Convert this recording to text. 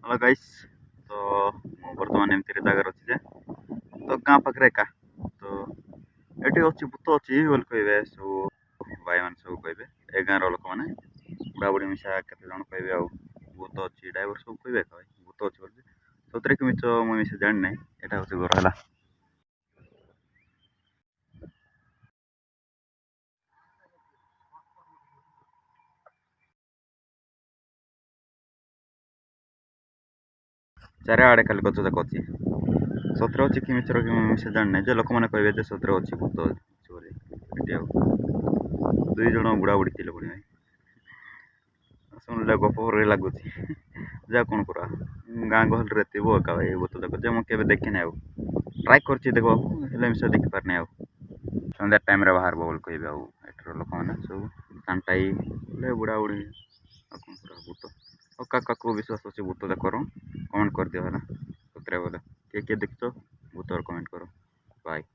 Hello guys. तो ମୁଁ ବର୍ତ୍ତମାନ ଏମିତିରେ ଜାଗାରେ ଅଛି ଯେ ତ ଗାଁ ପାଖରେ ଏକା ତ ଏଠି ଅଛି ଭୂତ ଅଛି ବୋଲି କହିବେ ସବୁ ଭାଇମାନେ ସବୁ କହିବେ ଏ ଗାଁର ଲୋକମାନେ ବୁଢ଼ାବୁଢ଼ୀ ମିଶା କେତେ ଜଣ କହିବେ ଆଉ ଭୂତ ଅଛି ଡ୍ରାଇଭର ସବୁ କହିବେ ଏକା ଭାଇ ଭୂତ ଅଛି ବୋଲି ସତରେ କି ମିଛ ମୁଁ ମିଶା ଜାଣିନାହିଁ ଏଇଟା ହେଉଛି ଘର ହେଲା। ଚାରିଆଡ଼େ ଖାଲି ଗଛ ଯାକ ଅଛି ସତରେ ଅଛି କି ମିଛର କି ମୁଁ ମିଶା ଜାଣିନାହିଁ ଯେ ଲୋକମାନେ କହିବେ ଯେ ସତରେ ଅଛି ଭୂତ ଅଛି ବୋଲି ଏଠି ଆଉ ଦୁଇ ଜଣ ବୁଢ଼ାବୁଢ଼ୀ ଥିଲେ ପୁଣି ଭାଇ ଶୁଣିଲେ ଗପ ଭଳି ଲାଗୁଛି ଯାହା କ'ଣ କରିବା ଗାଁ ଗହଳିରେ ଥିବ ଏକା ଭାଇ ଭୂତ ଯାକ ଯେ ମୁଁ କେବେ ଦେଖିନି ଆଉ ଟ୍ରାଏ କରିଛି ଦେଖିବାକୁ ହେଲେ ମିଶା ଦେଖିପାରିନି ଆଉ ସନ୍ଧ୍ୟା ଟାଇମ୍ରେ ବାହାରିବ ବୋଲି କହିବେ ଆଉ ଏଠିର ଲୋକମାନେ ସବୁ ସାଣ୍ଟାଇ ବୋଲେ ବୁଢ଼ାବୁଢ଼ୀ ଆଉ କ'ଣ କରିବା ଭୂତ ଆଉ କାହାକୁ ବିଶ୍ୱାସ ଅଛି ଭୂତ ଦେଖର କମେଣ୍ଟ କରିଦିଅ ହେଲା ସତରେ ବୋଲେ କିଏ କିଏ ଦେଖିଛ ଭୂତର କମେଣ୍ଟ କର ବାଏ।